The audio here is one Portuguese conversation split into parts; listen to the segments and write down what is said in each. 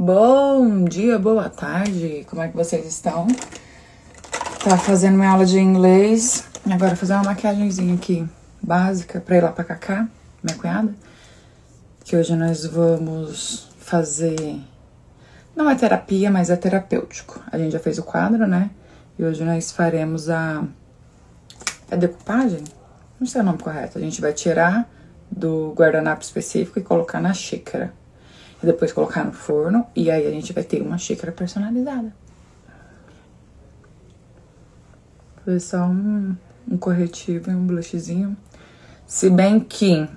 Bom dia, boa tarde, como é que vocês estão? Tá fazendo minha aula de inglês, agora fazer uma maquiagemzinha aqui básica pra ir lá pra Cacá, minha cunhada. Que hoje nós vamos fazer, não é terapia, mas é terapêutico. A gente já fez o quadro, né? E hoje nós faremos a decupagem? Não sei o nome correto. A gente vai tirar do guardanapo específico e colocar na xícara. E depois colocar no forno. E aí a gente vai ter uma xícara personalizada. Foi só um corretivo e um blushzinho. Se bem que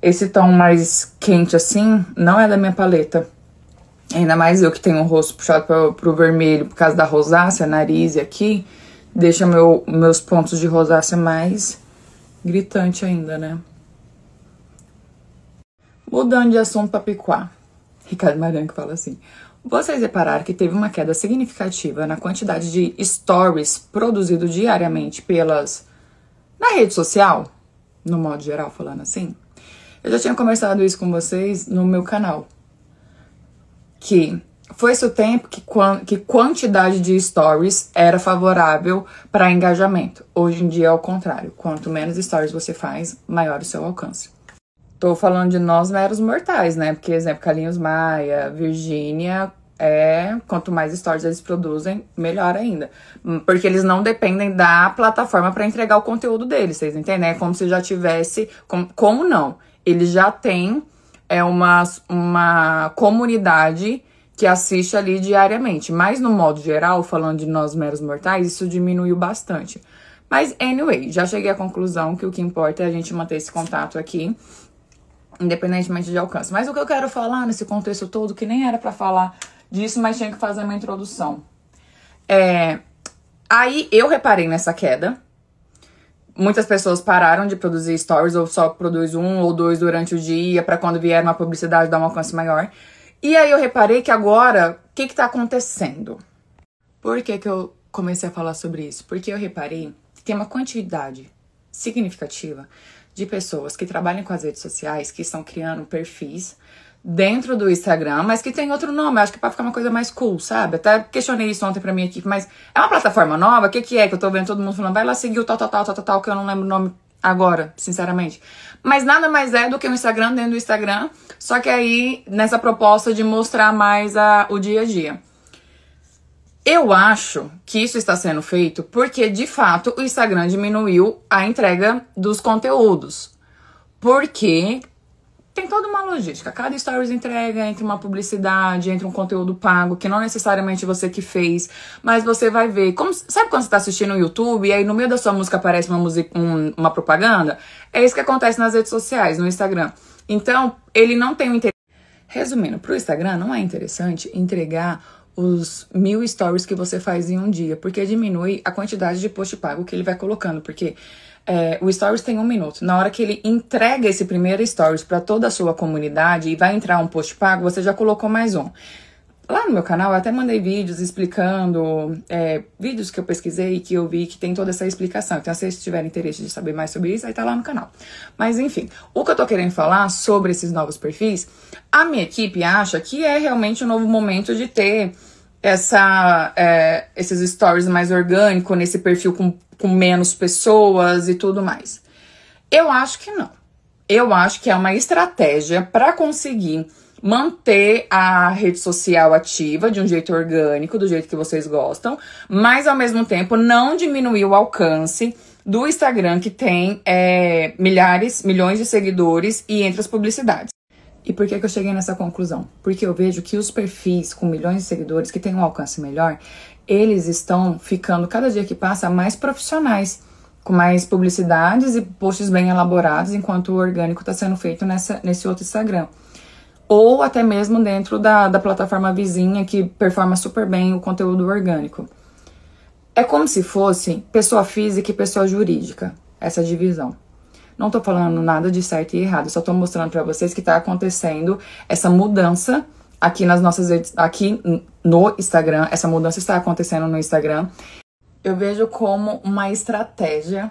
esse tom mais quente assim não é da minha paleta. Ainda mais eu que tenho o rosto puxado pro vermelho por causa da rosácea, nariz e aqui. Deixa meus pontos de rosácea mais gritante ainda, né? Mudando de assunto para picuar. Ricardo Maranhão que fala assim. Vocês repararam que teve uma queda significativa na quantidade de stories produzidos diariamente na rede social? No modo geral, falando assim. Eu já tinha conversado isso com vocês no meu canal. Que foi-se o tempo que quantidade de stories era favorável para engajamento. Hoje em dia é o contrário. Quanto menos stories você faz, maior o seu alcance. Tô falando de nós meros mortais, né? Porque, exemplo, Carlinhos Maia, Virgínia, quanto mais stories eles produzem, melhor ainda. Porque eles não dependem da plataforma para entregar o conteúdo deles, vocês entendem? É como se já tivesse... Como não? Eles já têm uma comunidade que assiste ali diariamente. Mas, no modo geral, falando de nós meros mortais, isso diminuiu bastante. Mas, anyway, já cheguei à conclusão que o que importa é a gente manter esse contato aqui, independentemente de alcance. Mas o que eu quero falar nesse contexto todo, que nem era pra falar disso, mas tinha que fazer uma introdução. Aí eu reparei nessa queda. Muitas pessoas pararam de produzir stories, ou só produz um ou dois durante o dia, pra quando vier uma publicidade dar um alcance maior. E aí eu reparei que agora, o que tá acontecendo? Por que eu comecei a falar sobre isso? Porque eu reparei que tem uma quantidade significativa de pessoas que trabalham com as redes sociais, que estão criando perfis dentro do Instagram, mas que tem outro nome, acho que pra ficar uma coisa mais cool, sabe? Até questionei isso ontem pra minha equipe, mas é uma plataforma nova? O que é que eu tô vendo todo mundo falando? Vai lá seguir o tal, que eu não lembro o nome agora, sinceramente. Mas nada mais é do que um Instagram dentro do Instagram, só que aí nessa proposta de mostrar mais o dia a dia. Eu acho que isso está sendo feito porque, de fato, o Instagram diminuiu a entrega dos conteúdos. Porque tem toda uma logística. Cada stories entrega entre uma publicidade, entre um conteúdo pago, que não necessariamente você que fez, mas você vai ver. Sabe quando você está assistindo no YouTube e aí no meio da sua música aparece uma propaganda? É isso que acontece nas redes sociais, no Instagram. Então, ele não tem o interesse. Resumindo, para o Instagram não é interessante entregar os 1000 stories que você faz em um dia, porque diminui a quantidade de post pago que ele vai colocando, porque o stories tem 1 minuto. Na hora que ele entrega esse primeiro stories para toda a sua comunidade e vai entrar um post pago, você já colocou mais um. Lá no meu canal eu até mandei vídeos explicando, vídeos que eu pesquisei e que eu vi que tem toda essa explicação. Então, se vocês tiverem interesse de saber mais sobre isso, aí tá lá no canal. Mas, enfim, o que eu tô querendo falar sobre esses novos perfis, a minha equipe acha que é realmente um novo momento de ter esses stories mais orgânicos, nesse perfil com menos pessoas e tudo mais. Eu acho que não. Eu acho que é uma estratégia para conseguir manter a rede social ativa de um jeito orgânico, do jeito que vocês gostam, mas ao mesmo tempo não diminuir o alcance do Instagram, que tem milhões de seguidores e entre as publicidades. E por que eu cheguei nessa conclusão? Porque eu vejo que os perfis com milhões de seguidores, que têm um alcance melhor, eles estão ficando, cada dia que passa, mais profissionais, com mais publicidades e posts bem elaborados, enquanto o orgânico está sendo feito nesse outro Instagram. Ou até mesmo dentro da plataforma vizinha, que performa super bem o conteúdo orgânico. É como se fosse pessoa física e pessoa jurídica, essa divisão. Não tô falando nada de certo e errado, só tô mostrando pra vocês que tá acontecendo essa mudança aqui nas nossas redes, aqui no Instagram. Essa mudança está acontecendo no Instagram. Eu vejo como uma estratégia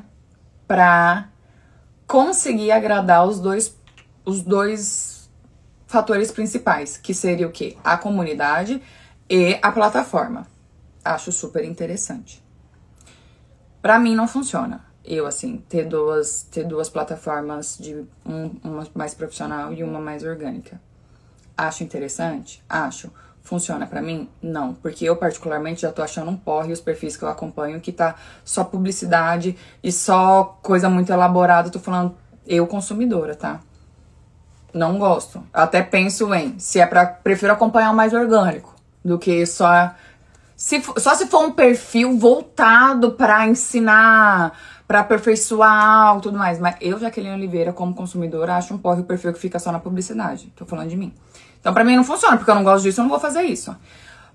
pra conseguir agradar os dois fatores principais, que seria o quê? A comunidade e a plataforma. Acho super interessante. Pra mim não funciona. Eu, assim, ter duas plataformas, de uma mais profissional e uma mais orgânica. Acho interessante? Acho. Funciona pra mim? Não. Porque eu, particularmente, já tô achando um porre os perfis que eu acompanho que tá só publicidade e só coisa muito elaborada. Tô falando eu, consumidora, tá? Não gosto. Até penso se é pra... Prefiro acompanhar o mais orgânico do que só... Só se for um perfil voltado pra ensinar, pra aperfeiçoar e tudo mais. Mas eu, Jaqueline Oliveira, como consumidora, acho um porre o perfil que fica só na publicidade. Tô falando de mim. Então, pra mim não funciona, porque eu não gosto disso, eu não vou fazer isso.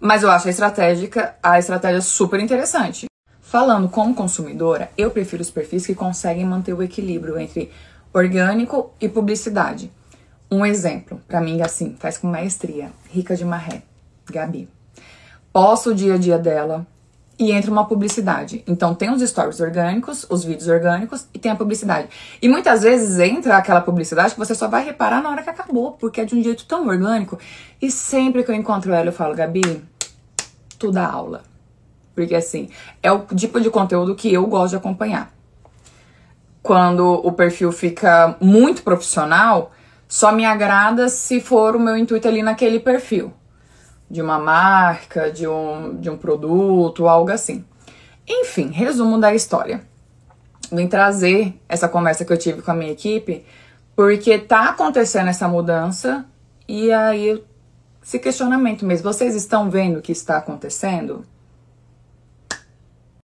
Mas eu acho a estratégia super interessante. Falando como consumidora, eu prefiro os perfis que conseguem manter o equilíbrio entre orgânico e publicidade. Um exemplo, pra mim, assim, faz com maestria. Rica de Marré, Gabi. Posta o dia a dia dela e entra uma publicidade. Então tem os stories orgânicos, os vídeos orgânicos e tem a publicidade. E muitas vezes entra aquela publicidade que você só vai reparar na hora que acabou, porque é de um jeito tão orgânico. E sempre que eu encontro ela, eu falo, Gabi, tu dá aula. Porque assim, é o tipo de conteúdo que eu gosto de acompanhar. Quando o perfil fica muito profissional, só me agrada se for o meu intuito ali naquele perfil. De uma marca, de um produto, algo assim. Enfim, resumo da história. Vim trazer essa conversa que eu tive com a minha equipe, porque tá acontecendo essa mudança, e aí esse questionamento mesmo. Vocês estão vendo o que está acontecendo?